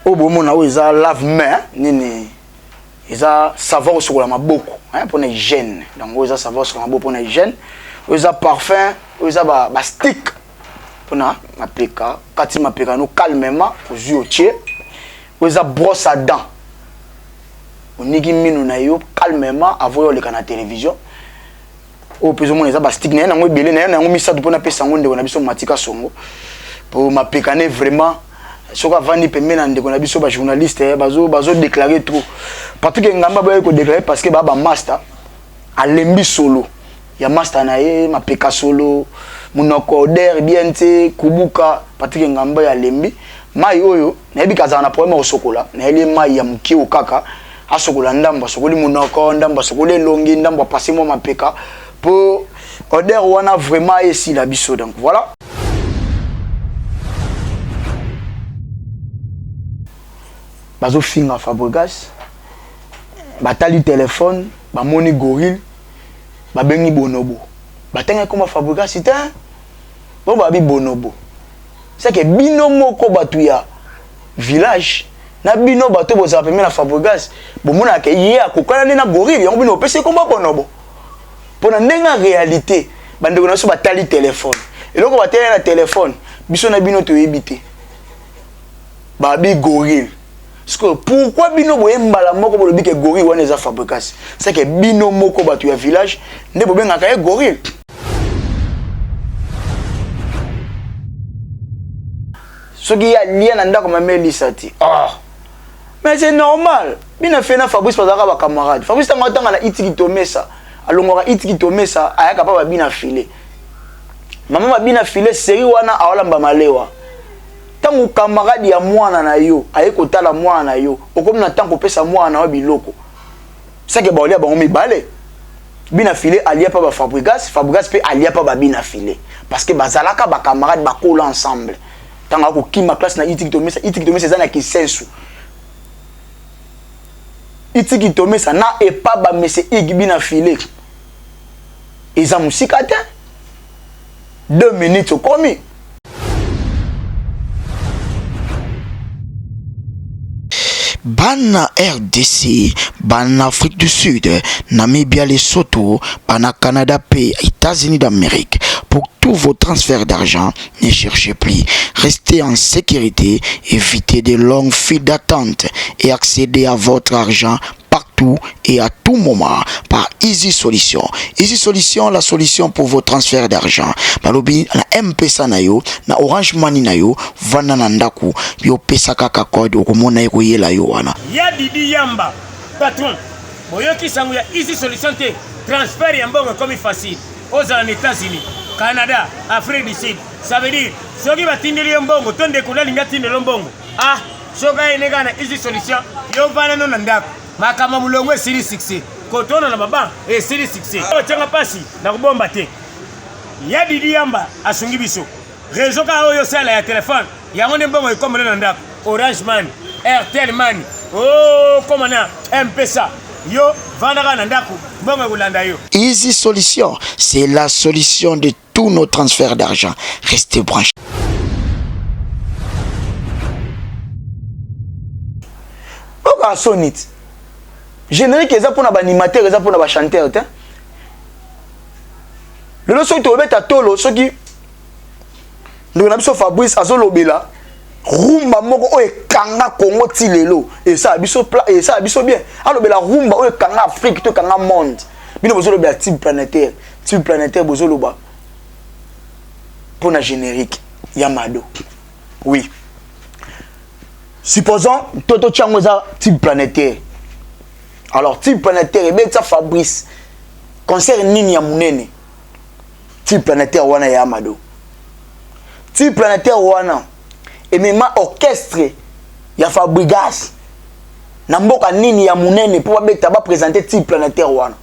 au bon moment où ils a lave-main nini ils a savoir sur la maboko hein pour les hygiène donc ils a savoir sur la maboko pour les hygiène ils a parfum ils a ba stick pour na appliquer quand il m'applique nous calmement aux yeux ils a brosse à dents on nigi minu na yo calmement avant le canal télévision au plus ou moins ils a ba stick na ngo belé na ngo misa pour na pesa ngo ndeko na biso matika songo pour m'appliquer vraiment soka vandi pembe na ndeko na biso ba journaliste bazo déclarer trop parce que ngamba ba ko déclarer parce que ba master alembi solo ya master na ye mapeka solo munoko der bien te kubuka parce que ngamba ya lembi mai oyo na yebi kaza na problème au sokola na ele mai ya muki okaka asokola ndamba sokoli munoko ndamba sokoli longi ndamba passer mo mapeka pour oder wana vraiment ici la biso donc voilà. Bazo finga Fabregas batali téléphone ba moni gorille ba bengi bonobo batenga comme Fabregas ita bon ba bi bonobo c'est que bino moko batu ya village na bino bato boza pemela Fabregas bo mona ke ye akokana na gorille yango bino pese comme bonobo pona ndenga réalité bandeko na so batali téléphone eloko bateli na téléphone biso na bino to yebite ba bi gorille. Pourquoi bino boye mbala moko bolobi ke gorille wana eza Fabregas c'est que bino moko batu ya village nde bobenga ka gorille soki ya lien na ndako mameli sati mais c'est normal bina fait na Fabrice bazaka ba camarade Fabrice tanga na itiki tomesa alongora itiki tomesa ayaka pa ba bina filer mama ba bina filer série wana awalamba malewa tangu camarade ya mwana na yo ayeko tala mwana na yo okomi na tango pesa mwana wa biloko c'est que ba olia bango mibale bina filé alia pa ba Fabregas pe alia pa ba bina filé parce que bazalaka ba camarade ba kola ensemble tango ko kima classe na itiki tomesa za na kisensu itiki tomesa na e pa ba mese igi bina filé eza musika te 2 minutes komi. Bana RDC, Bana Afrique du Sud, Namibia, Lesotho, Bana Canada, pays, États-Unis d'Amérique. Pour tous vos transferts d'argent, ne cherchez plus. Restez en sécurité, évitez de longues files d'attente et accédez à votre argent partout et à tout moment par Easy Solution. Easy Solution, la solution pour vos transferts d'argent. Balobi na M-Pesa na yo, na Orange Money na yo, vana na ndaku, yo pesa kaka code okomona eko yela yo wana. Ya Didi Yamba, patron. Boyoki sangu ya Easy Solution te, transfert ya mbongo comme facile. Aux États-Unis, Canada, Afrique du Sud. Ça veut dire, soki batindeli mbongo, tonde kula linga tindeli mbongo. Ah, soka enega na Easy Solution, yo vana no ndako. Makama mulongwe siri 6 kotona na baba siri 6 ochanga pasi na kubomba te ya Didi Yamba asungi biso réseau ka oyo sala ya téléphone yango ne mbongo ikomona na ndako Orange Money Airtel Money komana M-Pesa yo vandaka na ndako mbongo kulanda yo. Easy Solution, c'est la solution de tous nos transferts d'argent. Restez branchés. Oka sonite générique eza pour na animateur eza pour na chanteur te le soki to beta tolo soki ndo na biso Fabrice azolobela rumba moko oyo kanga Congo ti lelo esa biso bien alobela rumba oyo kanga Afrique to kanga monde bino bozolobela type planétaire bozoloba pour na générique Yamado oui supposons Toto Tchango za type planétaire. Alors, type planétaire, et bien ça Fabrice. Concert nini ya munene. Type planétaire wana ya Amado. Type planétaire wana. Et même orchestre ya Fabregas. Namboka nini ya munene pour ba présenter type planétaire wana.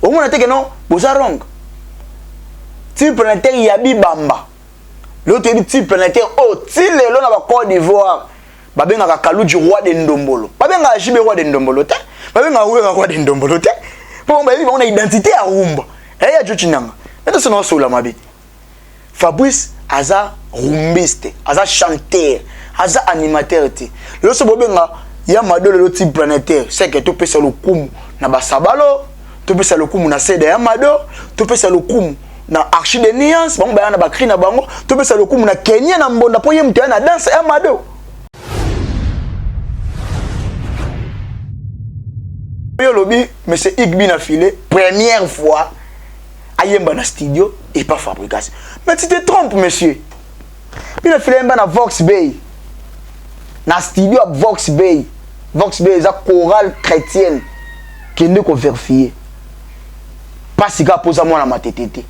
Au moins que non, bozarong. Type planétaire ya Bibamba. L'autre type planétaire oh, tile lo na ba Côte d'Ivoire. Babenga Kaluji roi de Ndombolo. Babenga Jibe roi de Ndombolo te. Babenga Ouera roi de Ndombolo te. Pour moi, on a identité à Rumba. Et ya Jochinanga. Et ça non solo mabi. Fabrice aza rumbiste, aza chanteur, aza animateur te. Le so bobenga ya Mado le type planétaire, c'est que tu peux le kumu na basabalo, tu peux le kumu na cede ya Mado, tu peux le kumu na archi de nuance, bango ba na bakri na bango, tu peux le kumu na Kenya na mbonda po yemte na danse ya Mado. Yo lobi monsieur Igbi na filé première fois ayemba na studio et pas fabrication. Mais tu te trompes monsieur. Puis na filé na Vox Bay. Na studio Vox Bay. Vox Bay za chorale chrétienne qui ne ko vérifier. Pas si ka posa moi na matetete.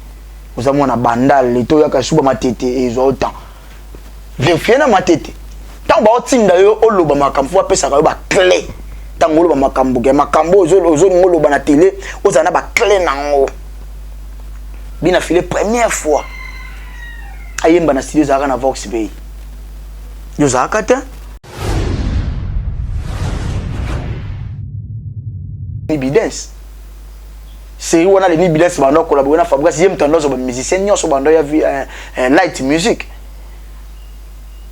Posa moi na bandal le to ya ka suba matete ezo autant. Vérifier na matete. Tant ba otinda yo oloba makamfu apesa ka yo ba clé. Tangolo ba makambo ke makambo ozo ngolo ba na télé ozana ba clé nango bina filé première fois ayemba na studio zaka na Vox Bay yo zaka te Nibidens série wana le Nibidens bando collaborer na Fabrice yem tendance ba musicien nyonso bando ya light music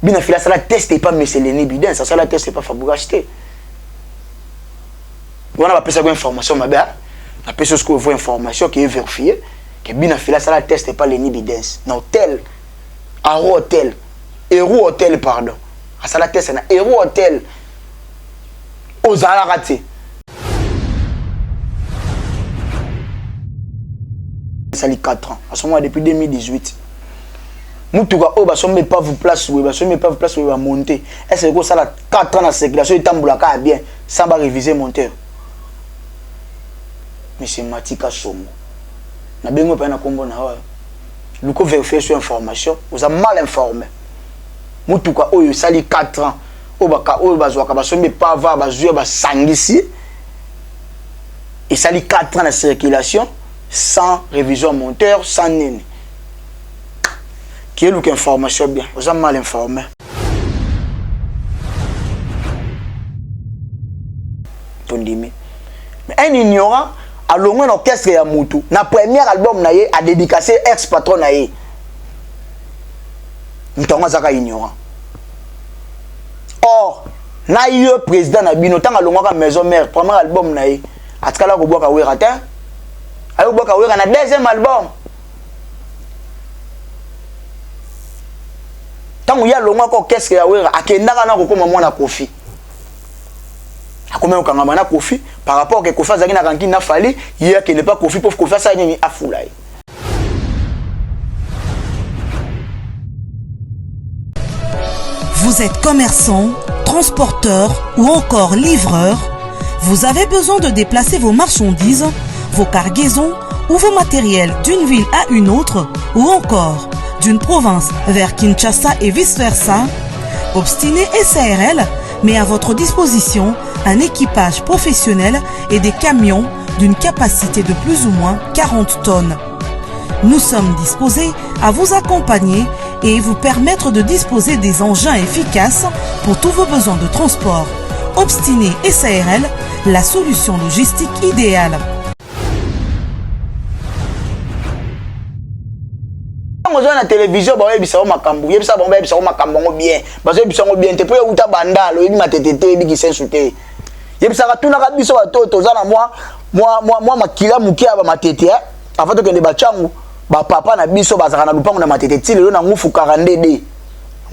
bina filé ça la test pas monsieur le Nibidens ça la test pas Fabrice te. On a pas une information, mais bien, la personne qui veut information qui est vérifiée, que bien fait ça la teste pas les Nibidens. Non tel, Aro Hotel, Héros Hotel pardon. À ça la teste na Héros Hotel. Aux raté. Ça li 4 ans. À ce moment depuis 2018. Mutuka o ba sombe pas vous place ou ba sombe pas vous place ou va monter. Est-ce que ça la 4 ans la circulation il tamboulaka bien sans ba réviser monteur. Monsieur Matika Somo. Na bengo pa na kombo na wa. Luko vérifier sur information, vous avez mal informé. Mutuka oyo sali 4 ans. Obaka oyo bazwaka basombe pa va bazwa ba sangisi. Et sali 4 ans de circulation sans révision monteur, sans nini. Qui est l'autre information bien, vous avez mal informé. Tondimi. Mais un ignorant a l'ongé un orchestre ya Moutou. Na premier album na ye a dédicacé ex-patron na ye. Ntonga zaka ignorant. Or, na ye président na bino tanga longa maison mère premier album na ye. Atkala ko boka wera ta. Ayo boka wera na deuxième album. Tango ya longa ko orchestre ya wera akendaka na ko koma mwana Kofi. Comment on a Kofi par rapport à Kofi Zagina Rankin n'a fallu hier qu'il n'est pas Kofi pour Kofi ça n'y a foulé. Vous êtes commerçant, transporteur ou encore livreur, vous avez besoin de déplacer vos marchandises, vos cargaisons ou vos matériels d'une ville à une autre ou encore d'une province vers Kinshasa et vice-versa. Obstiné SARL met à votre disposition un équipage professionnel et des camions d'une capacité de plus ou moins 40 tonnes. Nous sommes disposés à vous accompagner et vous permettre de disposer des engins efficaces pour tous vos besoins de transport. Obstiné SARL, la solution logistique idéale. La télévision, bien, bien, il y a tout na biso batoto za na moi makila mukia ba matete avant que ne bachangu ba papa na biso bazaka na lupango na matete ti lelo na ngufu 42D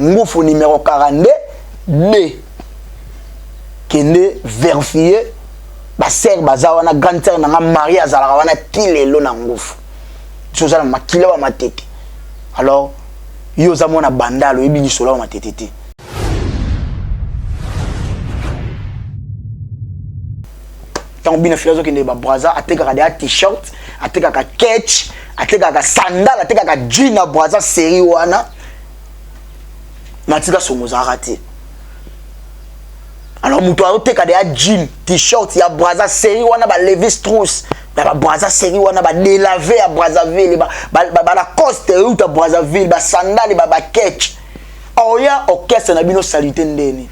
ngufu numéro 42D kende vérifier ba sœur baza wana grande sœur na Marie azalaka wana ti lelo na ngufu choza na makila ba matete alors yo za mona bandalo ebini sola ba matete ti. Tant bien filoso qui ne ba braza ateka ka t-shirt ateka ka catch ateka ka sandal ateka ka jean na braza série wana matika somoza raté. Alors muto ateka de jean t-shirt ya braza série wana ba Levi Strauss ba braza série wana ba délavé à Brazzaville ba la coste ou ta Brazzaville ba sandal ba catch oya orchestre na bino salite ndeni.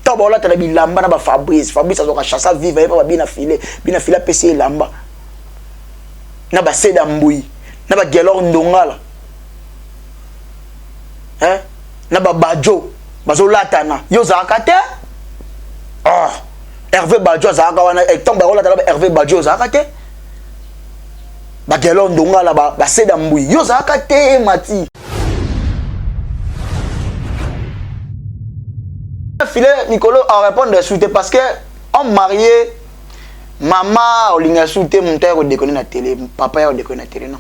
Tabola ta bilamba na ba Fabrice azoka chassa vive pa bina filé PC lamba na ba Seda Mbui na ba Gelor Ndongala na babajo bazolatana yo zaka te Hervé Badjo zaka wana tant baolata ba Hervé Badjo zaka te bagelo ndonga la ba seda mbui yo zaka te mati filé Nicolo a répondre souté parce que on marié maman olinga souté mon père au déconner na télé papa au déconner na télé non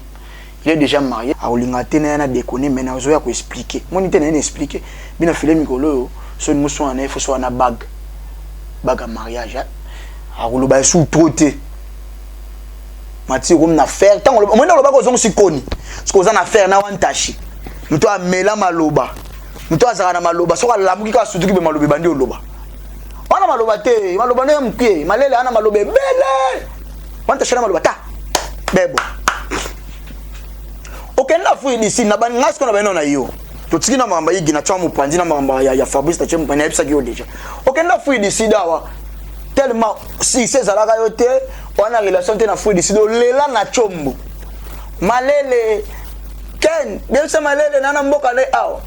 il est déjà marié a olinga tena na déconner mais na ozoya ko expliquer mon tena na expliquer bina filé Nicolo so nous so na faut so na bague à mariage a roulo ba sous troté mati comme na faire tant on na loba ko zongo sikoni ce qu'on a affaire na wantashi mto a mela maloba mto azaka na maloba so la muki ka sutuki be malobe bandi oloba wana maloba te maloba ne mkie malele ana malobe bele wantashi na maloba ta bebo okenda fu d'ici na ban ngasko na beno na yo to tsiki na mamba yigi na tsamu panzi na mamba ya Fabrice ta chemu pana episa ki déjà okenda fu d'ici dawa tellement si c'est ça la yote on a relation te na fu d'ici do lela na chombo malele ken bien ça malele nana mboka le awa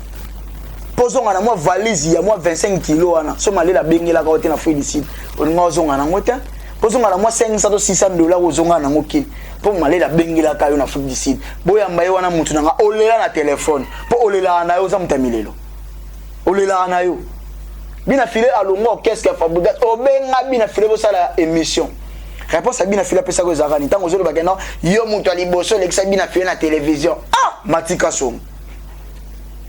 posonga na moi valise ya moi 25 kg wana so malele bengela ka yote na fu d'ici on ngozonga na ngote posonga na moi 500 to 600 dollars ozonga na ngokini po malele bengela ka yo na fu d'ici boya mbaye wana mutu na olela na téléphone po olela na yo za mutamilelo olela na yo bina filé alongo qu'est-ce que Fabrice obenga bina filé bo sala émission réponse à bina filé pesa ko zakani tango zolo bakena yo mutu aliboso lexa bina filé na télévision matika som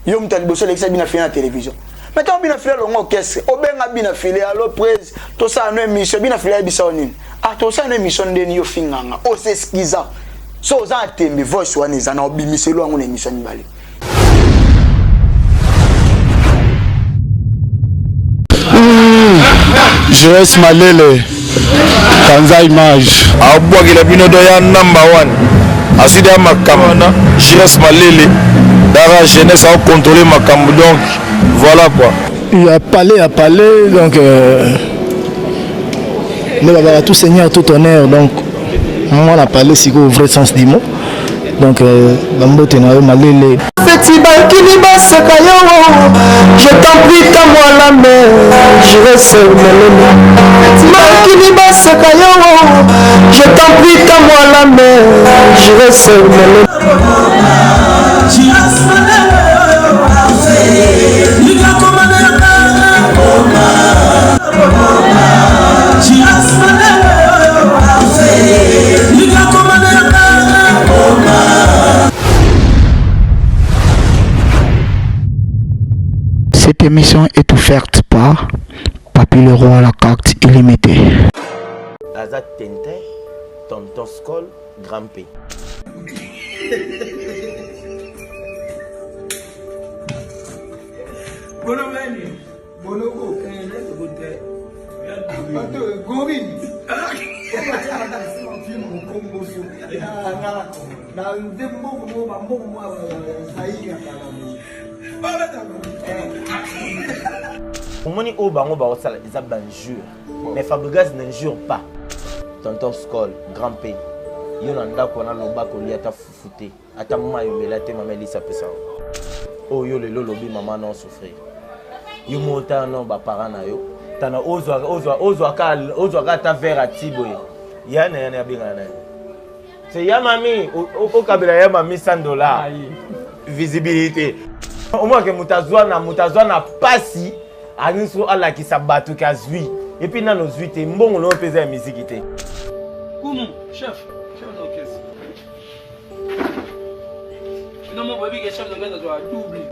yo mutu aliboso lexa bina filé na télévision maintenant bina filé alongo qu'est-ce obenga bina filé allo presse to sa no émission bina filé bisonine to sa no émission ndeni yo finganga o se skiza so za tembe voice wana za na obimiselo wangu na émission nibale J.S. Malele Kanza Image abwagila binodo ya number 1 asidi ya makamana J.S. Malele dara jeunesse a contrôler makambo donc voilà quoi il a parlé donc mais baba tout seigneur tout honneur donc on a parlé si au vrai sens du mot donc bambote na Malele festival Kiliba Sakayo je t'en prie ta moi la mer je reste Malele festival Kiliba Sakayo je t'en prie ta moi la mer je reste Malele Cette émission est offerte par Papy le Roi à la carte illimitée. Azat Tintin, Tonton Skol, Grand P. Omoni o bango ba osala ils banjure mais Fabregas ne jure pas. Tonton Skol, Grand P. Yo na ndako na lobako li ata fufute ata mama yo melate mama Elisa pesa. O yo le lolobi mama non souffrir. Yo monta non ba parents na yo. Tana ozwa ka ta vers atiboy. Yana binga na. C'est ya mami au kabila ya mami $100. Visibilité. Au moins que mutazwa na pasi aniso ala ki sabatu kazwi. Et puis dans nos 8 et bon on peut faire musiqueité. Comment chef d'orchestre. Non mon baby que chef d'orchestre doit doubler.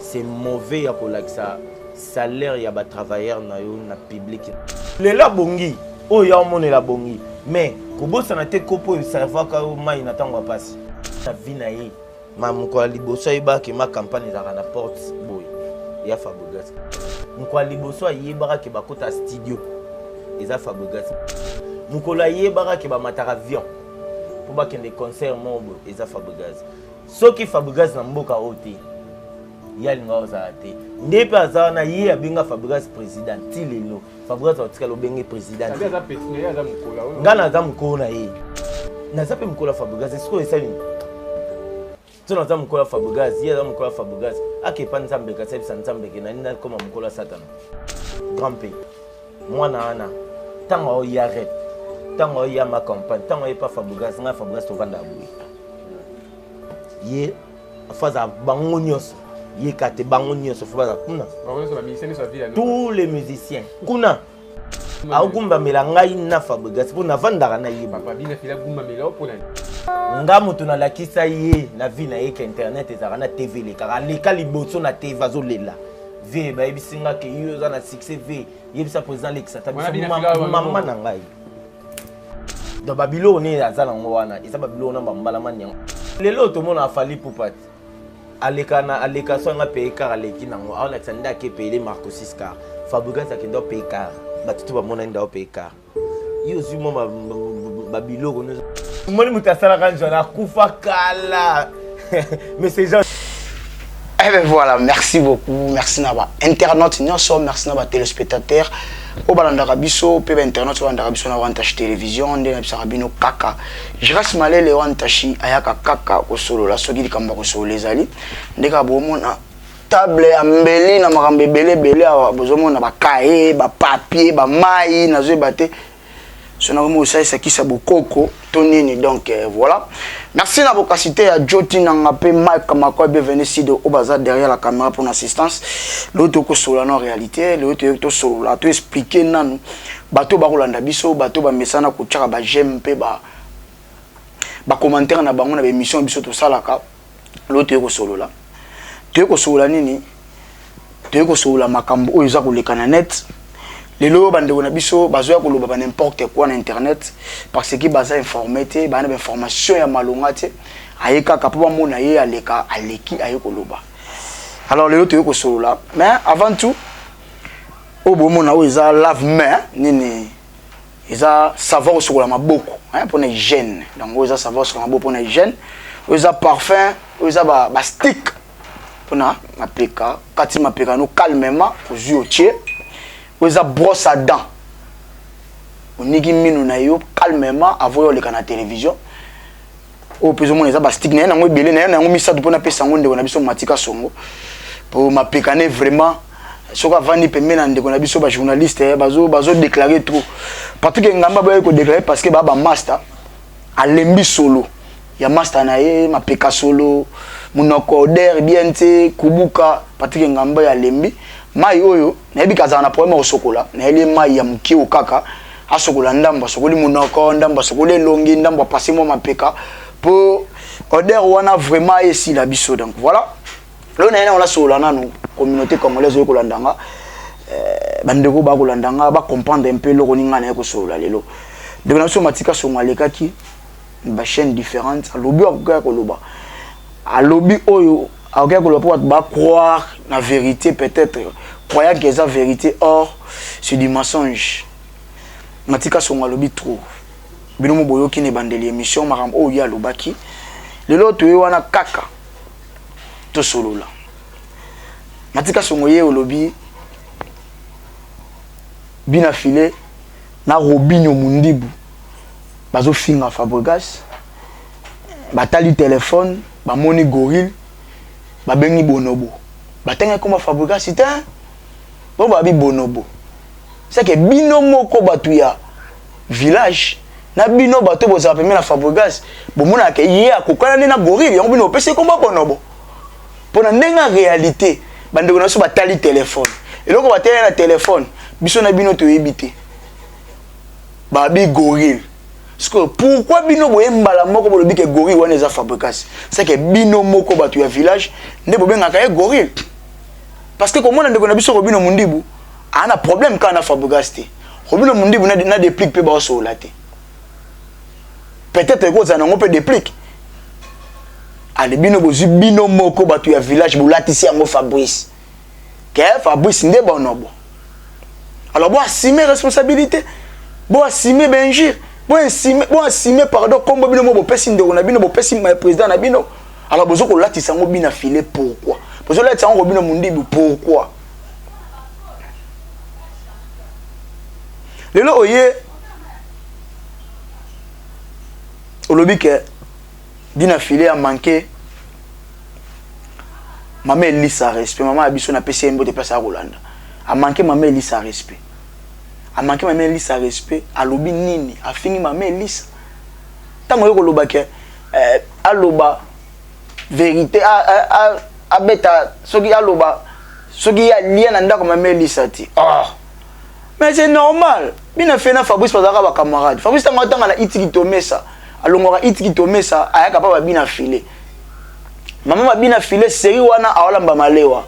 C'est mauvais pour ça salaire ya ba travailleur na yo na public. Le la bongi, o ya mone la bongi. Mais ko bossa na te kopo serva ka o mai na tango passe. Na vie na ye. Ma mko liboso iba ki ma campagne za na porte boy. Ya Fabregas. Mko liboso yebaka ke bakota studio. Eza Fabregas. Mko la yebaka ke ba matara avion. Pour ba kende concert mombo eza Fabregas. Soki Fabregas na mboka oti. Ya linga ozate. Ndepe azana ye abinga Fabregas président tilelo. Fabregas otika lo benge président. Aza petine ya za mkola. Ngana za mkola ye. Na zape mkola Fabregas est-ce que ça tu n'as pas mon Fabregas, il y a mon Fabregas. Ah, qui est pas Nzambe, qui est Nzambe, qui est comme mon Satan. Grand pays. Moi, Nana, tant qu'il y a arrête, tant qu'il y a ma campagne, tant qu'il n'y a pas Fabregas, il y a Fabregas qui va d'abouer. Il y a phase à Bangonios, il y a Kate Bangonios, tous les musiciens. Kuna. Augumba melangai na Fabregas pour na vandara na yiba. Nga mutu na lakisa ye na vie na yeke internet ezaka na TV le kaka leka liboso na TV azolela. Ve ba yebisinga ke yo za na succès ve yebisa président Lexa tabiso mama na ngai. Do babilo ne azala ngwana isa babilo na mbala manya. Lelo to mona afali poupati. Aleka so nga paye car aleki nango ala tsanda ke paye Marco 6K. Fabregas akendo paye car. Batutu ba mona nda paye car. Yo zu mama babilo ko Moni mutasala kanjona kufa kala. Mais ces gens. Eh ben voilà, merci beaucoup. Merci Naba. Internautes, merci Naba téléspectateurs. Au balanda biso, pe internet au balanda biso na wantash télévision, ndé na bisarabino kaka. Je reste malé le wantashi ayaka kaka ko solo la sogi kamba ko solo les ali. Ndeka bomona table ambeli na makambe belé bozomona ba kae, ba papier, ba mai na zo baté. Ça qui ça bokoko tonini donc voilà. Merci à vos capacités à Joti Nangape Mike Kamako bienvenue ici de Obaza derrière la caméra pour l'assistance. L'autre ko solo en réalité, l'autre to solo là to expliquer nanu bato ba kolanda biso bato ba mesana ko tchaka ba j'aime pe ba commentaire na bango na ba émission biso to salaka l'autre ko solo là. To ko solo nini? To ko solo makambo oyo za ko lekana net. Les lots bandeko na biso bazoya koloba ba n'importe quoi na internet parce que baza informé te ba na information ya malonga te ayeka kapo mona ye aleka aleki ayekoloba. Alors les lots ko solo là mais avant tout au bon mona o eza lave main nini eza savon sur la maboko hein pour hygiène donc o eza savon sur la maboko pour hygiène o eza parfum o eza ba stick pour na mapeka kati mapeka no calmement pour yotie Oza brosse à dents. On nigi minu na yo calmement avant le canal télévision. Au plus ou moins les abastik na ngo belé na ngo misa pour na pesa ngo ndeko na biso matika songo. Pour ma pécaner vraiment soka vani pembe na ndeko na biso ba journaliste bazo déclarer trop. Parce que ngamba ba ko déclarer parce que ba master a lembi solo. Ya master na ye ma peka solo munoko der bien te kubuka parce que ngamba ya lembi mai oyo na yebi kaza na problème au sokola na ele mai ya muki okaka asokola ndamba sokoli munoko ndamba sokoli longi ndamba passer moi mapeka pour order wana vraiment ici la biso donc voilà là on a sola nanu communauté congolaise yo kolandanga bandeko ba kolandanga ba comprendre un peu lo koninga na ko sola lelo donc na so matika so malekaki ba chaîne différente alobi akoka koloba alobi oyo akoka koloba ba croire la vérité peut-être croyant que c'est la vérité, or c'est du mensonge. Matika songa lobi trop. Binomo boyo ki ne bandeli émission maram o ya lobaki. Le loto yo wana kaka. To solo la. Matika songo ye lobi bina filé na Robinho Mundibu. Bazo finga Fabregas. Batali téléphone, ba moni gorille, ba bengi bonobo. Batenga comme Fabregas c'était bon babi bonobo. C'est que bino moko batuya village na bino bato boza pemela Fabregas bomona ke ye akokana na gorille yon bino pese comme bonobo. Pona ndenga réalité bandeko na so batali téléphone. Et loko bateli na téléphone biso na bino to yebité. Babi gorille. Parce que pourquoi bino boye mbala moko bolobi ke gorille wana eza Fabregas? C'est que bino moko batuya village nde bobenga ka gorille. Parce que comme on a des Robinho Mundibu, on a un problème quand on a Fabregas. Robinho Mundibu n'a déplique peu bas sur la tête. Peut-être que vous avez un peu déplique. Allez, bino moko batu ya village bolatisi yango Fabrice. Que Fabrice n'est bon nobo. Alors bon assumer responsabilité, bon assumer benjir, bon assumer pardon comme bino mo pesi ndeko na bino bo pesi président na bino. Alors bozo ko latisi yango bina filé pourquoi? Parce que là, tu as un Robinho Mundibu, pourquoi? Le lot, au lobby que Bina Filé a manqué maman Elisa respect maman abiso na pesi mbo de place à Rolanda a manqué maman Elisa respect a manqué maman Elisa respect a lobi nini a fini maman Elisa tango yoko loba ke aloba vérité a beta soki aloba soki ya lien na ndako maman Elisa ti mais c'est normal bina fait na Fabrice Pazaka ba camarade Fabrice tango tanga na itiki tomesa alongora itiki tomesa ayaka pa bina filé maman babina filé série wana awalamba malewa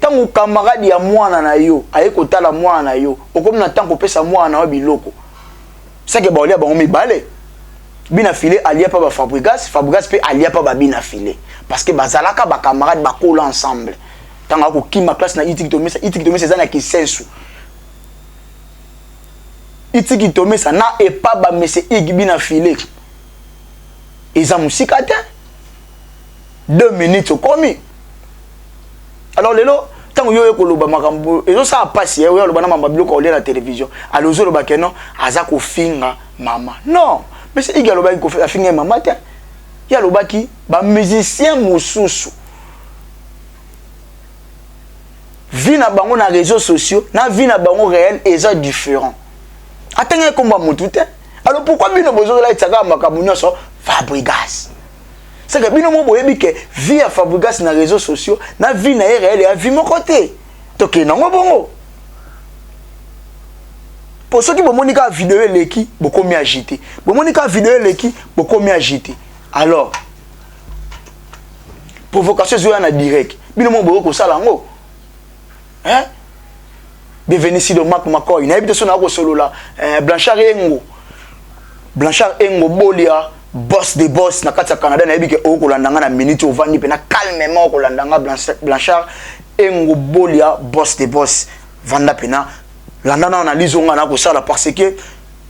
tango camarade ya mwana na yo ayeko tala mwana na yo okomi na tango pesa mwana wa biloko sake ba olia bango mibale bina filé alia pa ba Fabregas pe alia pa ba bina filé parce que bazalaka ba camarade ba kola ensemble tango ko kima classe na itiki tomesa za na kisensu itiki tomesa na epa ba mese igi bina filé eza musika te 2 minutes au commis. Alors lelo tango yo ekoloba makambo ezo sa passe yo lo bana mamba biloko olia la télévision alors zo lo bakeno aza ko finga mama non mais c'est igalo ba ko finga mama te ya lo baki ba musicien mususu vie na bango na réseaux sociaux na vie na bango réel eza différent atenge komba mutu te alors pourquoi bino bozo la tsaka makambo nyoso Fabregas. C'est que bino mo boyebi ke vie à Fabregas na réseaux sociaux na vie na réel et vie mon côté. Donc nango bongo. Pour ceux qui bo monika vidéo leki boko mi agité. Bo monika vidéo leki boko mi agité. Alors provocation zo na direct. Bino mo boyo ko sala ngo. Hein? Bienvenue ici de Marc Makoy. Na habite son ko solo là Blanchard Engo Bolia boss de boss na kati ya Canada na yebi ke okolandanga na minute ovandi pe na calmement okolandanga Blanchard Engo Bolia boss de boss vanda pena landana na lizonga na ko sala parce que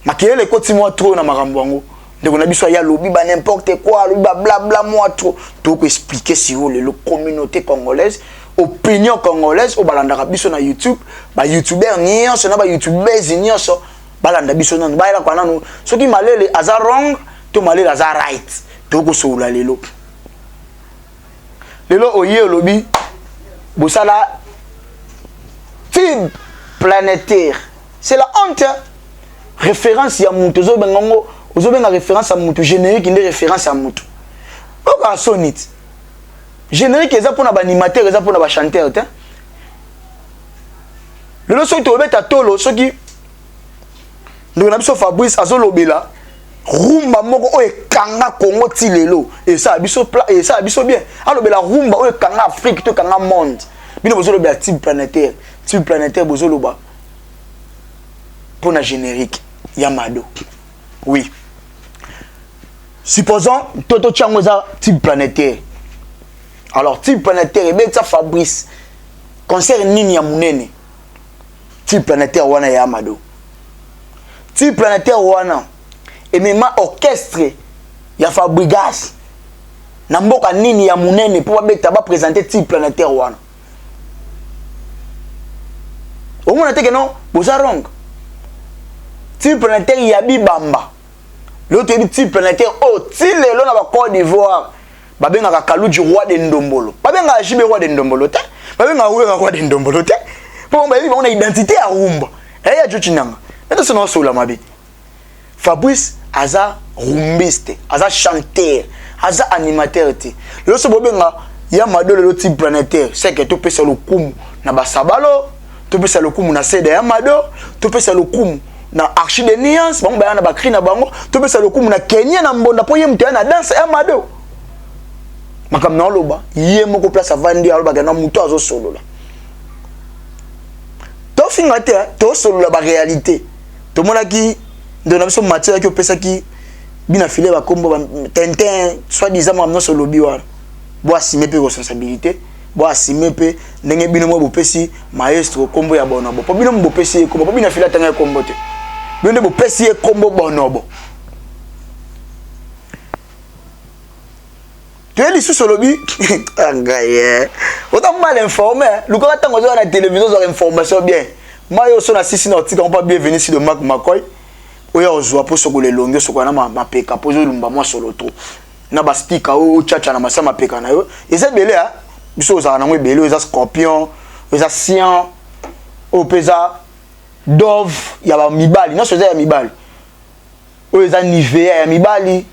makele koti moi trop na makambo ngo ndeko na biso ya lobi ba n'importe quoi lobi ba blabla moi trop to ko expliquer sur le communauté congolaise opinion congolaise o balandaka biso na YouTube ba youtubeur nyonso na ba youtubeurs nyonso balanda biso nanu ba ela kwa nanu soki malele aza wrong to malele aza right to ko soula lelo oye lobi bosala tube planétaire c'est la honte référence ya mutu zo bengongo ozo benga référence à mutu générique inde référence à mutu oka sonit générique eza pona ba animateur eza pona ba chanteur te lelo soki to beta tolo soki ndo na biso Fabrice azolobela rumba moko o ekanga Congo ti lelo et ça biso bien alobela rumba o ekanga Afrique to kanga monde bino bozolobela tube planétaire bozoloba pona générique Yamado oui supposons toto chango za tube planétaire alors tube planétaire et ça Fabrice concert nini ya munene tube planétaire wana ya Yamado tube planétaire wana et même orchestre ya Fabregas na mboka nini ya munene pour beta ba présenter tube planétaire wana au moins te que non bozarong tube planétaire ya Bibamba l'autre tube planétaire oh tilelo na ba Côte d'Ivoire babenga ka Kaluji roi de Ndombolo babenga Jibe roi de Ndombolo te babenga Ouera roi de Ndombolo te pour ba on a identité à rumba et ya Jochinanga et ça non sola mabi Fabrice aza rumbiste aza chanteur aza animateur te le so bobenga Yamado le tube planétaire c'est que to pesa lokumu na basabalo to pesa lokumu na Seda Yamado to pesa lokumu na Archi de Nuance bango bayana ba cri na bango to pesa lokumu na Kenya na mbonda po ye mutana danse Yamado makam na loba ye moko place avandi aloba kana muto azo solo la to finga te to solo la ba réalité to mona ki de na biso matière ki opesa ki bina filé ba kombo ba Tintin soit disant mamno solo biwa bo assumer pe responsabilité bo assumer pe ndenge bino mo bopesi maestro kombo ya bonobo po bino mo bopesi kombo po bina filé tanga kombo te bino bo pesi kombo bonobo tu es sous solobi angaye autant mal informé luka tango zo na télévision zo information bien mayo so na sisi na tika on pas bienvenue ici de Marc Makoy oya ozwa po soko le longo soko na mapeka po zo lumba moi solo to na ba stika o chacha na masama peka na yo eza belé biso za na ngwe belo eza scorpion eza cyan o pesa dove ya ba mibali non soza ya mibali o eza nivea ya mibali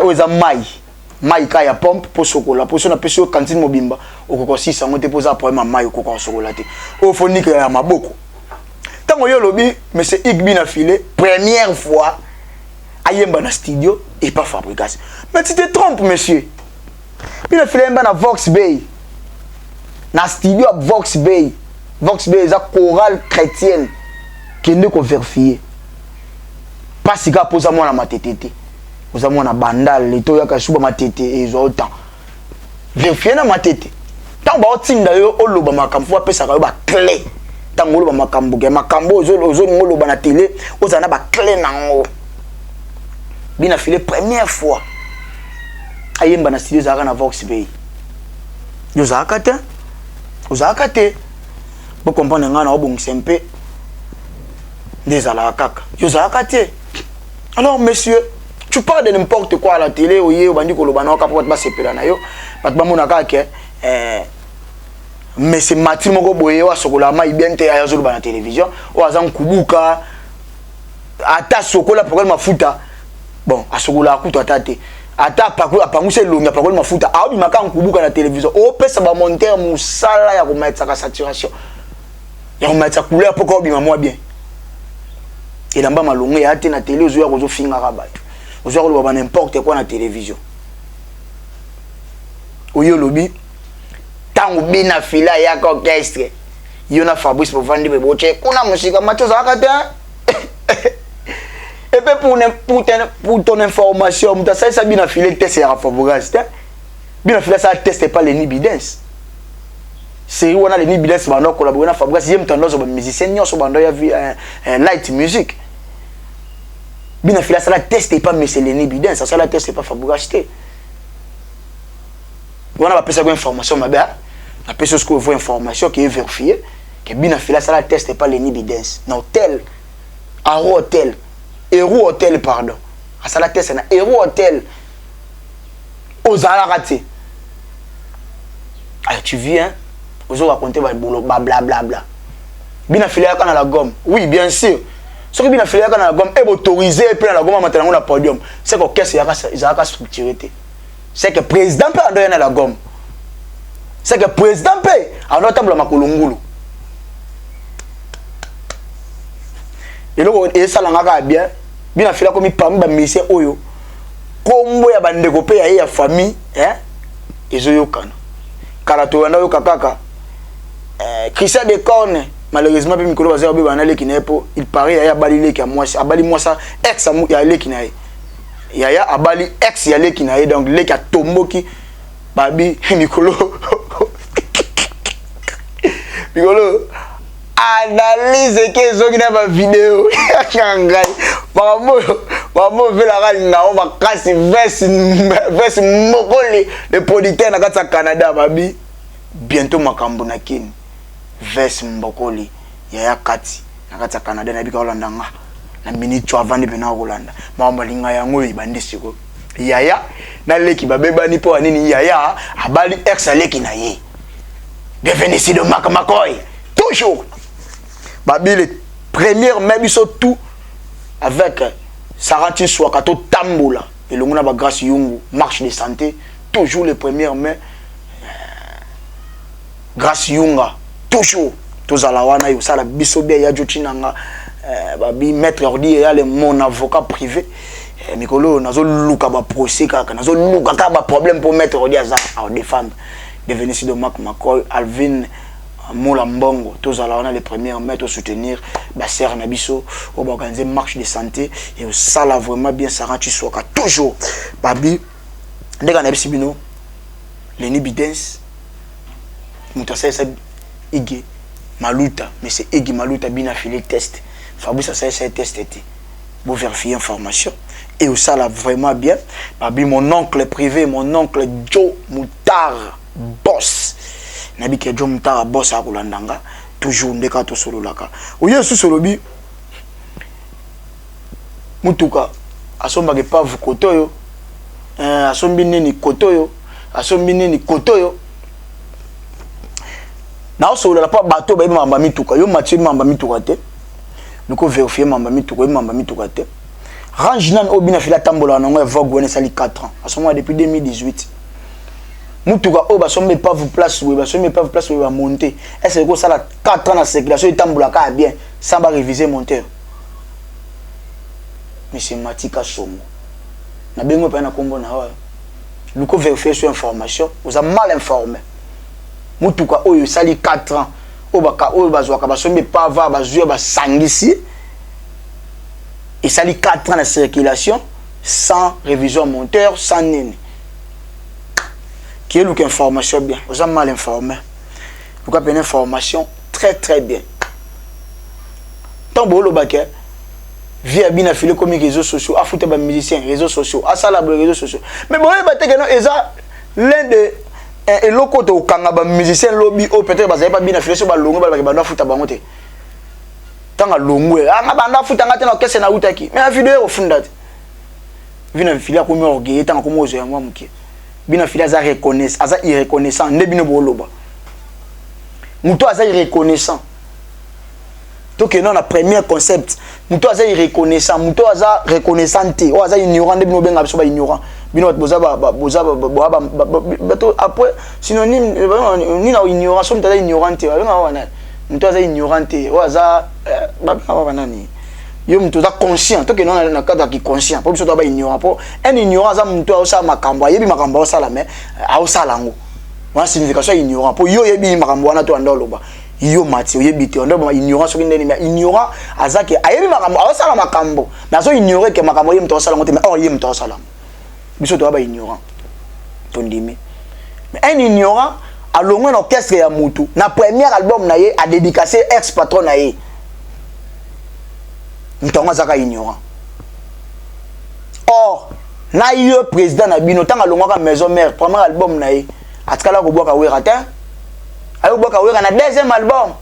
o eza mai ka ya pompe po sokola po so na peso cantine mobimba okoko sisa ngote po za problème mai okoko sokola te o fonike ya maboko tango yo lobi monsieur Igbi na filé première fois ayemba na studio et pas fabrication mais tu te trompes monsieur bina filé mba na Vox Bay na studio à Vox Bay eza chorale chrétienne qui ne ko vérifier pas si ka posa moi na matetete posa moi na bandal leto ya ka suba matete ezo autant vérifier na matete tant ba otinda yo oloba makamfu apesa ka yo ba clé tant oloba makambu ke makambo ozo ngoloba na télé ozana ba clé nango bina filé première fois ayemba na studio zaka na Vox Bay yo zaka te pour comprendre nga na obong sempe des ala kaka yo zaka te alors monsieur tu parles de n'importe quoi à la télé oye obandi ko lobana ka pot ba sepela na yo bat ba mona ka ke mais c'est Mathieu moko boye wa sokola ma ibente ya zo lobana télévision o azan kubuka ata sokola problème mafuta bon asokola akuto atate ata apanguse longi apakoli mafuta aobi maka nkubuka na télévision o pesa ba monteur musala ya ko metsa ka saturation ya ko metsa couleur pour ko bima moi bien elamba malongo ya te na télé ozo ya ko zo finga ka bato ozo ya ko ba n'importe quoi na télévision oyo lobi tangu bina fila ya ka orchestre yo na Fabrice pour vendre be boche kuna musika macho za ka te et puis pour ton information ça bina file test ya favorable bina file ça teste pas les nibidens c'est où on a les nibidens ba no collaborer na fabrice yem tendance ba musicien nyonso ba ndo ya light music bina file ça teste pas mais c'est les nibidens ça la teste pas fabrique on a pas pesa information ma ba la personne ce que veut information qui est vérifiée que bina file ça teste pas les nibidens na hôtel à hôtel Héros Hotel, pardon. À ça la tête, c'est un Héros Hotel. Aux Alarati. Ah, tu viens, vous allez raconter votre boulot, blablabla. Bien affilié à la gomme. Oui, bien sûr. Ce qui est bien affilié à la gomme est autorisé et puis la gomme maintenant on a podium. C'est que qu'est-ce qu'il y a structuré. C'est que le président peut en donner la gomme. C'est que le président peut en notable ma kolongulu. Et là, et ça l'a bien. Bien affilié comme il parle de monsieur Oyo. Kombo ya bandeko pe ya famille, hein? Ezoyo kana. Karato na yo kakaka. Christian de Corne, malheureusement pe mikolo bazé obe banale ki nepo, il paraît ya balile ki a moi, abali moi ça ex amu ya le ki na ye. Ya abali ex ya le ki na ye donc le ki a tomboki babi mikolo. Mikolo analyse que zo kina ba vidéo ngai maman veut la rali na on va casser vest mokoli le producteur na kata Canada babi bientôt makambo na kini vest mokoli ya kati na kata Canada na bika Holanda nga na minute avant de venir Holanda maman linga yango ibandi siko yaya na leki babeba ni po nini yaya abali ex leki na ye bienvenue ici de Makamakoy toujours babi les premières même tout avec Sarati Swakato Tambola et le monde grâce Yungu marche de santé toujours les premières mais grâce Yunga toujours tous à la wana yo sala bisobia ya jotinanga babi maître ordi ya le mon avocat privé mikolo nazo luka ba procès kaka nazo luka ka ba problème pour maître ordi za à défendre devenir si de Makamakoy Alvin Moula Mbongo, tous à la les premiers mettre soutenir Basser Nabiso, au organiser marche de santé et ça là vraiment bien ça rend tu sois toujours babi ndeka nabisibino les nibidens mutasa ça igi maluta mais c'est igi maluta bien affilé test Fabrice ça c'est testé pour vérifier information et au ça là vraiment bien babi mon oncle privé mon oncle Joe Moutar boss nabi ke Joe Moutar boss a kulandanga toujours ndeka to solo laka oye su solo bi mutuka asomba ke pavu kotoyo asombi nini kotoyo asombi nini kotoyo na so la pas bateau ba mamba mituka yo Mathieu mamba mituka te luko vérifier mamba mituka yo mamba mituka te Ranginan obina fila tambola na ngwe Vogue wene sali 4 ans à ce moment depuis 2018 mutuka o ba sombe pas vous place we ba sombe pas vous place we ba monter est-ce que ça la 4 ans na circulation il tambola ka bien sans ba réviser monteur monsieur Matika Somo na bengo pa na kombo na wa luko vérifier sur information vous a mal informé mutuka oyo sali 4 ans o baka oyo bazwaka ba sombe pas va ba zuya ba sangisi et ça lit 4 ans de circulation sans révision monteur, sans nini. Qui est l'information bien? Vous avez mal informé. Vous avez une information très très bien. Tant que vous avez via bien affilé comme les réseaux sociaux, à foutre les musiciens, réseaux sociaux, à ça les réseaux sociaux. Mais vous voyez que l'un de et l'autre côté au Kangaba musicien lobby ou peut-être que vous n'avez pas bien affilé sur le longue parce que vous avez foutre la banque. Tanga longwe anga banda futanga tena kese na utaki mais la vidéo au funda vina filia ko mi orgueil tanga ko mozo ya mwamuke bina filia za reconnaissance aza irreconnaissant ne bino boloba muto aza irreconnaissant to que non na premier concept muto aza irreconnaissant muto aza reconnaissante o aza ignorant ne bino benga biso ba ignorant bino boza bato après synonyme ni na ignorance muto aza ignorante benga wana muto aza ignorante o aza baba nani yo muto aza conscient to que non na cadre qui conscient pour biso to ba ignorant pour un ignorant aza muto aza makambo yebi makambo o sala mais a sala ngo wana signification ignorant pour yo yebi makambo wana to andoloba yo mati yebi te andoloba ignorant so kindeni mais ignorant aza ke ayebi makambo o sala makambo mais azo ignorer que makambo yebi to sala ngo te mais or yebi to sala biso to ba ignorant to ndimi mais un ignorant a l'orchestre un orchestre ya mutu na premier album na ye a dédicacé ex patron na ye ntonga zaka ignorant or na yo président na bino tanga longwaka maison mère premier album na ye atikala ko boka wera ta ayo boka wera na deuxième album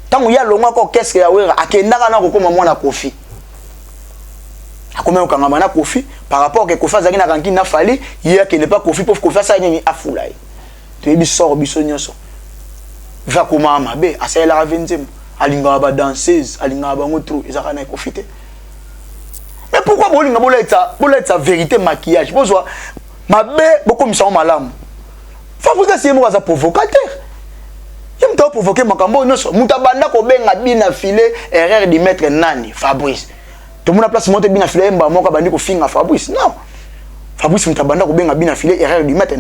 tangu ya longwaka orchestre ya wera akendaka na kokoma mwana Kofi akoma okanga mana Kofi par rapport que Kofi azaki na kanki na fali hier qui n'est pas Kofi pour Kofi ça ni afulai to yebi sort biso nyoso va koma mabe asa la ravenzem alinga ba danseuse alinga ba ngotro ezaka na Kofi te mais pourquoi bolinga boleta vérité maquillage bozwa mabe bokomisa malamu fabrique c'est moi za provocateur yem to provoquer makambo nyoso mutabanda ko benga bina filer erreur du maître nani Fabrice tout le monde a place monte bien filer mba moko bandi ko finga Fabrice non Fabrice mutabanda ko benga bien filer erreur du maître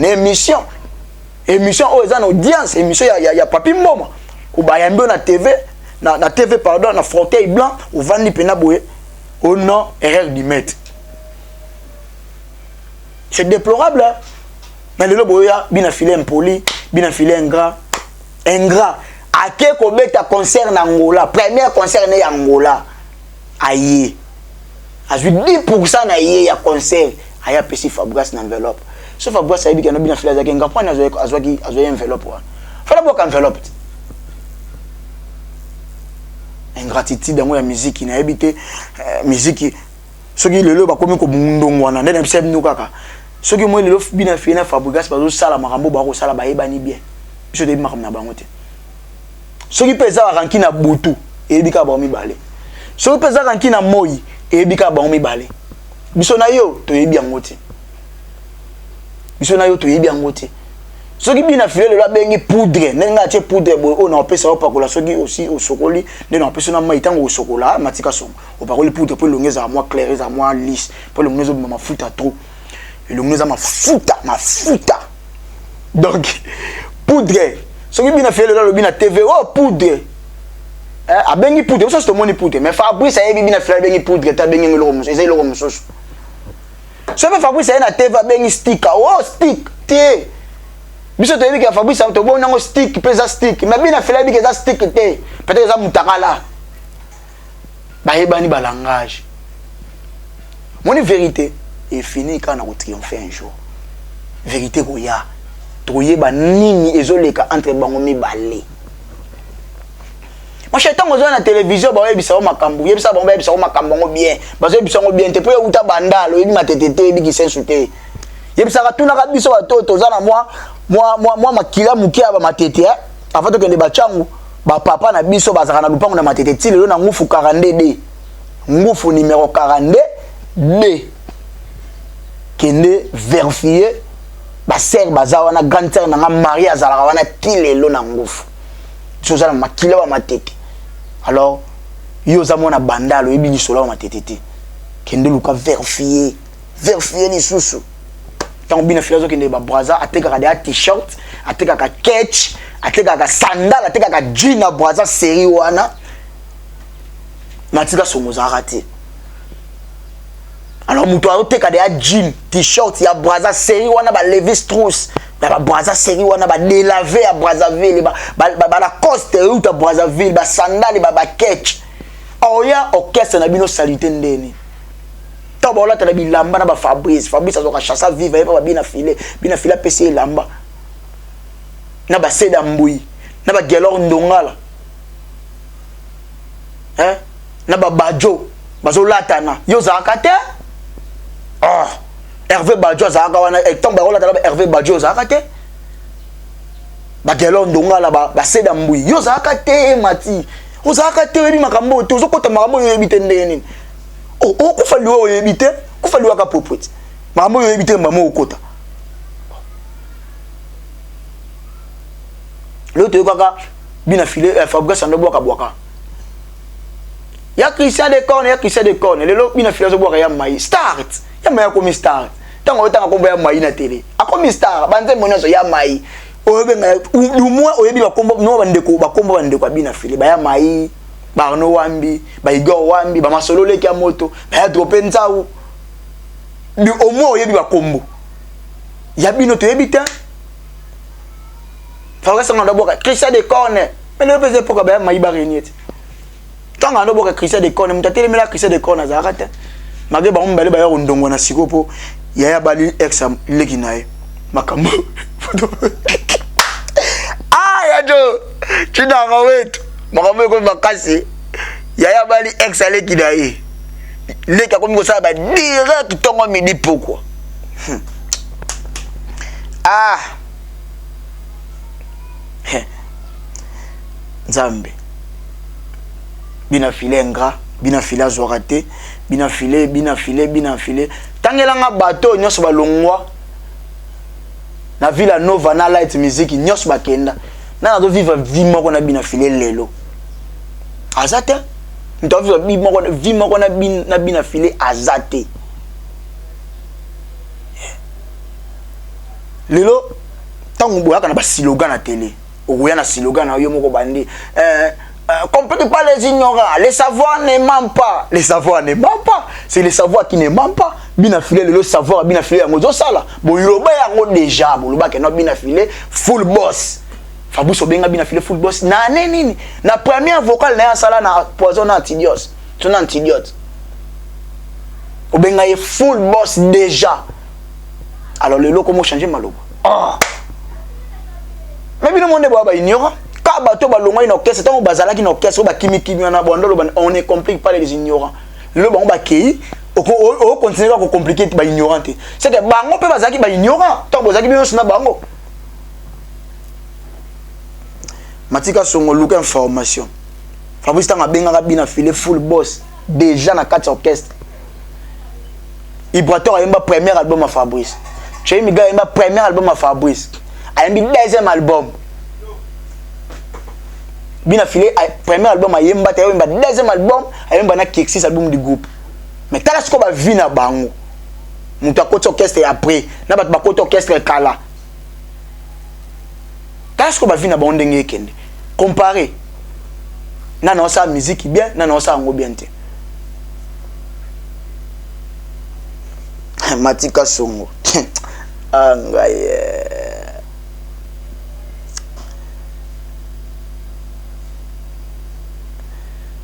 émission o ezana audience émission ya papi mboma ko bayambi na TV na TV pardon na fauteuil blanc au vandi pena boye au nom erreur du maître c'est déplorable hein? Mais le boya bien filer impoli bien filer ingrat ake ko beta concert na Angola premier concert na Angola aye a 10% na yé ya concert aya pesi Fabrice na enveloppe sauf Fabrice ayebi kana bina fila zaki ngapani azwaki enveloppe wa fala boka enveloppe ingratitude dans la musique na yebite musique soki lelo ba komi ko mundongo wana ndena biseb nukaka soki moi lelo bina fina Fabrice bazo sala makambo ba ko sala ba yebani bien biso de makamna bango te soki pesa wa ranki na butu eyebika ba mi balé soki pesa ranki na moi eyebika ba mi balé biso na yo to yebi yango te soki bina file le la bengi poudre nenga tie poudre bo on a pesa opakola soki aussi au sokoli ndena pesa na mai tango au sokola matika songo opakoli poudre pour longeza moi clair za moi lisse pour longeza mafuta trop et longeza mafuta donc poudre soki bina file le bina TV oh poudre a bengi poudre ça c'est moni poudre mais Fabrice a yebi bina file bengi poudre ta bengi ngolo muso ezai loko muso so me Fabrice a na TV bengi stick oh stick tie biso to yebi ka Fabrice to bon nango stick pesa stick mais bina fela yebi ka stick te peut-être ça mutakala ba yebani ba langage mon vérité est fini quand on triompher un jour vérité ko ya to yeba nini ezoleka entre bango mibale moi j'étais en na télévision ba yebisa o makambo yebisa ba yebisa o makambo ngo bien ba yebisa ngo bien te po uta bandalo yebi matetete yebi ki sensuté yebisaka tunaka biso batoto za na moi makila mukia ba matete avant que ne bachangu ba papa na biso bazaka na lupango na matete ti lelo na ngufu 42D ngufu numéro 42D kende vérifier ba sœur bazawa na grande sœur na Marie azalaka wana ti lelo na ngufu chose na makila ba matete. Alors yo za mona bandalo yebi lisola ba matete te kende luka vérifier ni susu tant bina filazo kende ba braza ateka ka t-shirt ateka ka catch ateka ka sandal ateka ka jean na braza série wana matika somoza raté. Alors muto ateka ka jean t-shirt ya braza série wana ba Levi Strauss ba braza série wana ba délavé ya Brazzaville ba la coste ou ta Brazzaville ba sandal ba catch oya orchestre na bino salute ndeni tabola ta bilamba na ba Fabrice azoka chassa vive et pas bina file PC lamba na ba Seda Mbui na ba Gelor Ndongala na ba Bajo bazolatana yo zakate Hervé Bajo zaka wana etomba rola ta ba Hervé Bajo zakate ba Gelor Ndongala ba Seda Mbui yo zakate mati uzakate webi makambo to zokota makambo yo ebite ndeni kufali wo yebite kufali waka popoti makambo yo yebite mama okota le to kaka bina file Fabrice ando boka boka ya Christian de Corne lelo bina file zo boka ya mai start ya mai ko mi start tango kombo ya mai na télé akomi star banze monazo ya mai obenga umwa oyebi bakombo no bandeko bakombo bandeko bina file ba ya mai ba no wambi ba igo wambi ba masolole kya moto ba ya drope nzawu bi omwa oyebi bakombo ya bino to yebita Fabrice nganda boka Christian de Corne mais le pese poka ba ya mai ba reniete tanga ndo boka Christian de Corne mutatele mela Christian de Corne za rakata mage ba mbale ba ya ndongo na sikopo ya bali exam leginae makambo yajo chidanga wetu makambo ko makasi ya bali ex aleki dae leka ko ngo saba direct tongo midi pourquoi Nzambe bina filenga bina fila zorate bina file tangelanga bato nyoso balongwa na Villa Nova na Light Music nyos bakenda na do vivre vie moko na bina file lelo azate ndo vivre vie moko na bina file azate lelo tango boyaka na ba slogan na télé okoya na slogan na yo moko bandi complète pas les ignorants, les savoirs ne mentent pas, c'est les savoirs qui ne mentent pas. Bina filé le savoir bina filé ngozo sala bo yoba yango déjà bo loba ke no bina filé full boss Fabrice obenga bina filé full boss na nini na première vocale na sala na poison antidios ton antidiote obenga ye full boss déjà. Alors le lo comment changer maloba mais bino monde ba ignorant ka bato ba longa ina orchestre tango bazala ki na orchestre ba kimi na bondolo on ne complique pas les ignorants le bon ba kei o continuer à compliquer ba ignorant c'est que bango pe bazaki ba ignorant tango bazaki bino sina bango matika songo luka information Fabrice tanga benga bina filé full boss déjà na 4 orchestre Ibrator a yemba premier album à Fabrice Chez Miga yemba premier album à Fabrice a yembi deuxième album bina filé premier album a yemba ta yemba deuxième album a yemba na 6 album du groupe mais tala ce qu'on va vivre na bango muta côté orchestre après na ba côté orchestre kala tala ce qu'on va vivre na bango ndenge kende comparer na na sa musique bien na na sa ngo bien te matika songo angaye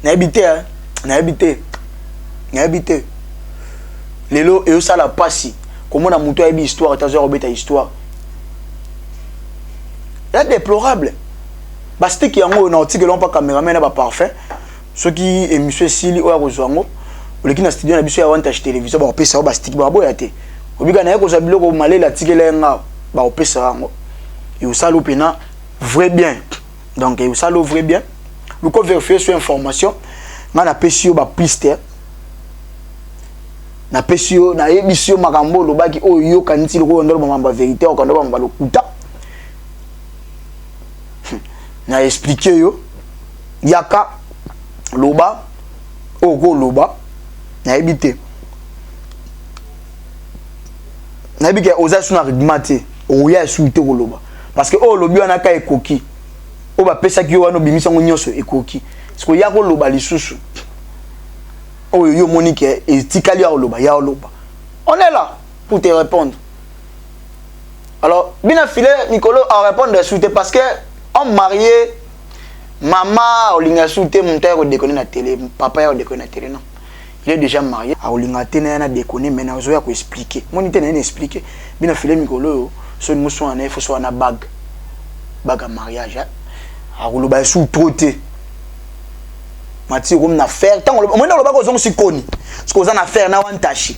na habité lelo et ça la passi comment na muto ayebi histoire ta zo robeta histoire là déplorable parce que yango na article on pas caméraman na ba parfait ceux qui émission sili o ya kozwango le qui na studio na biso ya wanta télévision ba pesa ba stick ba boya te obika na yeko za biloko malela tikela nga ba opesa yango et osalo pena vrai bien donc et osalo vrai bien le ko vérifier sur information nga na pesio ba piste na pesio na ebisio makambo lobaki oyo kaniti loko ndolo mamba vérité o kando mamba lokuta na expliquer yo yaka loba oko loba na ebité na ebike oza suna rigmate oya suite ko loba parce que o lobi wana ka ekoki o ba pesa ki wana bimisa ngo nyoso ekoki parce que ya ko loba lisusu o yo monique et tikali ya loba ya loba on est là pour te répondre alors bien affilé Nicolo a répondre suite parce que on marié maman olinga suite mon père déconner na télé papa ya déconner na télé non il est déjà marié a olinga tena na déconner mais na zo ya ko expliquer mon tena na expliquer bien affilé Nicolo so nous so na faut so na bague à mariage a loba sous troté mati comme na faire tant on na loba ko zo sikoni ce qu'on a faire na wan tachi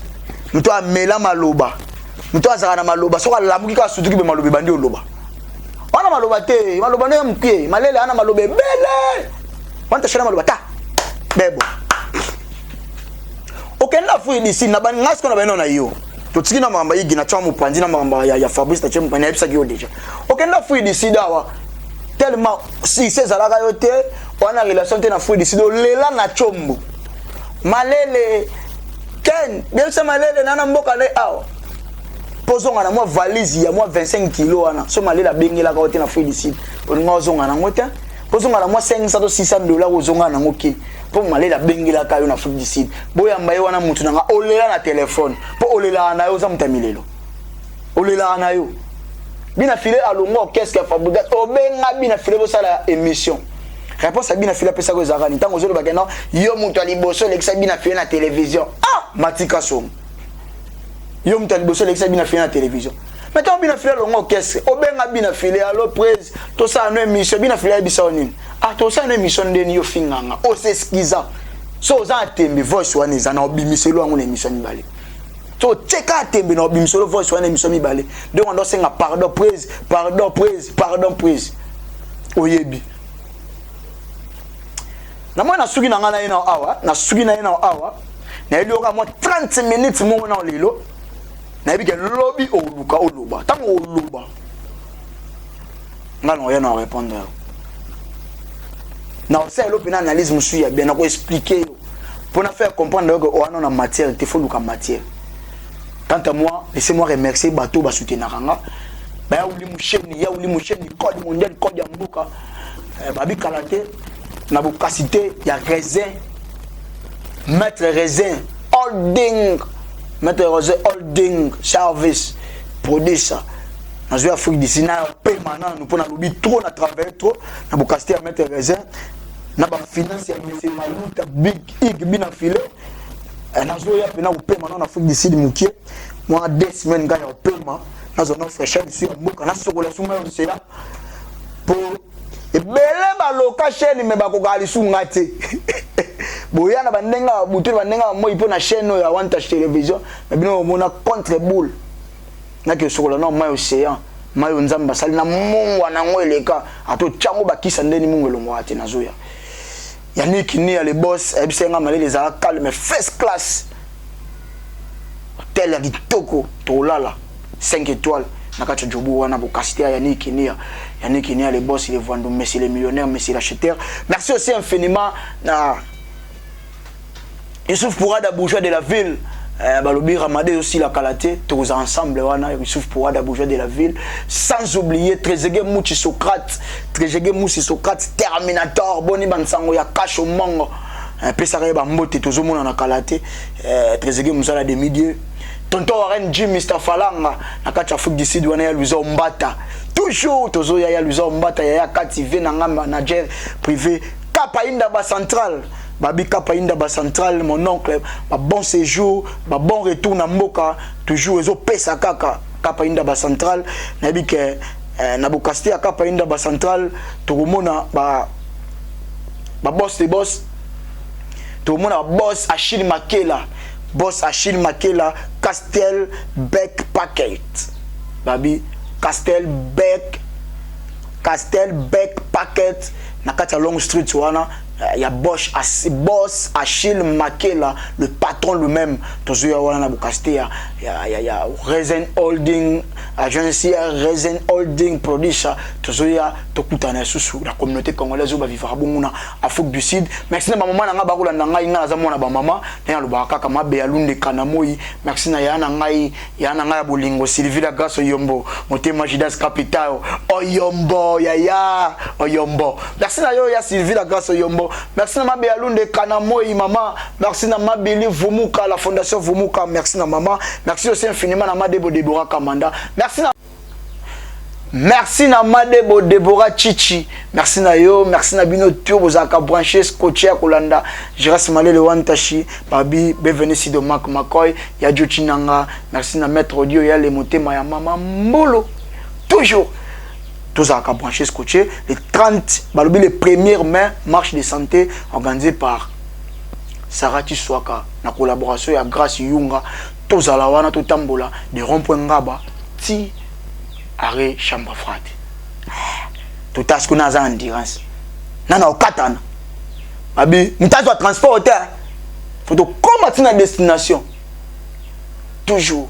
mto amela maloba mto azaka na maloba so ka lamuki ka sutuki be maloba bandi oloba wana maloba te maloba ne mkie malele ana maloba bele wanta shana maloba ta bebo okenda fu ici na ban ngasko na beno na yo to tsiki na mamba yigi na tsamu panzi na mamba ya Fabrice ta chemu pana episa ki déjà okenda fu ici dawa tellement si c'est zalaka yo te wana relation te na fu ici do lela na chombo malele ken bien ça malele nana mboka le awa pozonga na moi valise ya moi 25 kg wana so malela bengela ka ote na fu ici olinga ozonga na ngote pozonga na moi 500 to 600 dollars ozonga na ngoki po malela bengela ka yo na fu ici boya mbaye wana mutu nanga olela na téléphone po olela na yo za mutamilelo olela na yo bina filé alongo qu'est-ce que Fabrice obenga bina filé bo sala émission réponse à bina filé pesa ko zakani tango zolo bakena yo mutu aliboso lekisa bina filé na télévision ah matika som yo mutu aliboso lekisa bina filé na télévision maintenant bina filé alongo qu'est-ce obenga bina filé allo prise to sa no émission bina filé bisa nini ah to sa no émission ndeni yo finganga o s'excusa so za tembe voice wana ezana obimiselo ngo na émission mibale to cheka tembe na obimiselo voice wana émission mibale donc on doit senga pardon prise oyebi na moi na sugi na ngana ina awa na sugi na ina awa na elioka mo 30 minutes mo na lelo na ebike lobby oluka oloba tango oloba ngana oya na répondre na on sait l'opinion analyse musu ya bien na ko expliquer pour na faire comprendre que on a matière il faut luka matière. Quant à moi, laissez-moi remercier bateau ba soutenir nga ba ya uli musheni code mondial code ya mbuka babi kalate na bokasité ya raisin maître raisin holding maître raisin holding service produit ça na zo Afrique d'ici na permanent nous pour na lobi trop na travailler trop na bokasité ya maître raisin na ba finance ya monsieur Maluta big bina filé na zo ya pena ko permanent na Afrique d'ici mukie moi 2 semaines ga ya permanent na zo no fraîcheur ici mboka na sokola suma yo c'est là pour ebele ba loka chaîne me ba ko gali sunga te boya na bandenga butu bandenga moi po na chaîne ya Wantage télévision mais bino mona contre boule na ke sokola na mai océan mai nzamba sali na mungwa na ngoeleka ato chango bakisa ndeni mungelo ngwate na zoya Yannick ni ya les boss ebisenga malé les ala calme first class hôtel ya kitoko tolala 5 étoiles na kacho jobu wana bokasité ya Yannick ni ya les boss les vendeurs messieurs les millionnaires messieurs les acheteurs merci aussi infiniment na Youssouf Pourada bourgeois de la ville balobi Ramadé aussi la Kalaté tous ensemble wana Youssouf Pourada bourgeois de la ville sans oublier Trezeguet Mouchi Socrate Terminator boni bansango ya Kasho Mongo pesa ba mbote tozomona na Kalaté Trezeguet musala de midi tonton Warren Jim Mr Falanga na kati Afrique du Sud wana ya Luzo Mbata toujours tozo ya Luzo Mbata ya kativé na ngamba manager privé Kapainda ba central Babi Kapainda ba central mon oncle ba bon séjour ba bon retour na mboka toujours ezo pesa kaka Kapainda ba central na bi ke na bokasté Kapainda ba central tokomona ba boss les boss tokomona boss Achille Makela boss Achille Makela Castel Beck Packet babi Castel Beck Packet na kati ya Long Street wana ya boss Achille Makela le patron lui-même tozoya wana na Bukaste ya Rezen Holding agence Rezen Holding producer tozoya tokutana susu la communauté congolaise ba vivre bonguna Afrique du Sud. Merci na maman na nga bakula na ngai nga za mona ba mama na lobaka kama be alunde kanamoi. Merci na yana ngai ya bolingo Sylvie la grâce Oyombo Motema Jidas Capital Oyombo ya Oyombo. Merci na yo ya Sylvie la grâce Oyombo. Merci na mabe alunde kanamoi mama. Merci na mabili Vumuka la fondation Vumuka. Merci na maman. Merci aussi infiniment na Madebo Deborah Kamanda. Merci na Madebo Deborah Chichi. Merci na yo, merci na bino turbo zaka branché scotché kolanda. Jiras Malé le Wantashi, Babi bienvenue ici de Mac Makoy, ya Jochinanga. Merci na maître audio ya le motema ya mama Mbolo. Toujours tous à branché scotché les 30 balobi les premières mains marche de santé organisée par Sarah Tiswaka na collaboration ya Grace Yunga. Tous à la wana tout tambola de rond-point Ngaba ti arrêt chambre froide. Tout à ce qu'on a en endurance. Nana au katana. Babi, nous t'as transporter. Faut te combattre la destination. Toujours.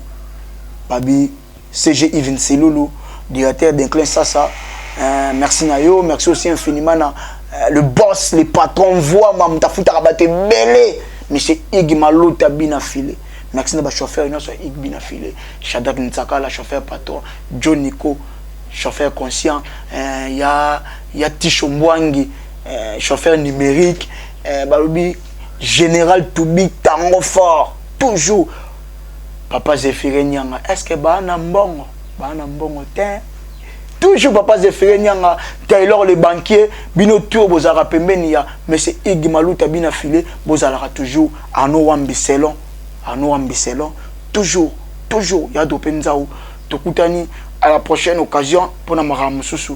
Babi, CG Yves Nseloulou, directeur d'Inclin Sasa. Merci Nayo, merci aussi infiniment na le boss, les patrons voix mamta futa rabaté belé. Monsieur Ig Malota bina filé. Merci na ba chauffeur ino so Ig bina filé. Shadak Ntsaka la chauffeur patron, John Nico chauffeur conscient, ya Ticho Mbwangi chauffeur numérique, balobi général Toubi Tango fort toujours. Papa Zéphiré Nyanga, est-ce que bana mbongo te toujours papa Zéphiré Nyanga, Taylor le banquier, bino tour bozara pembeni ya monsieur Ig Maluta bina filé, bozala toujours Arnaud Wambiselon, toujours ya dopenzao tokutani à la prochaine occasion pour na maramususu.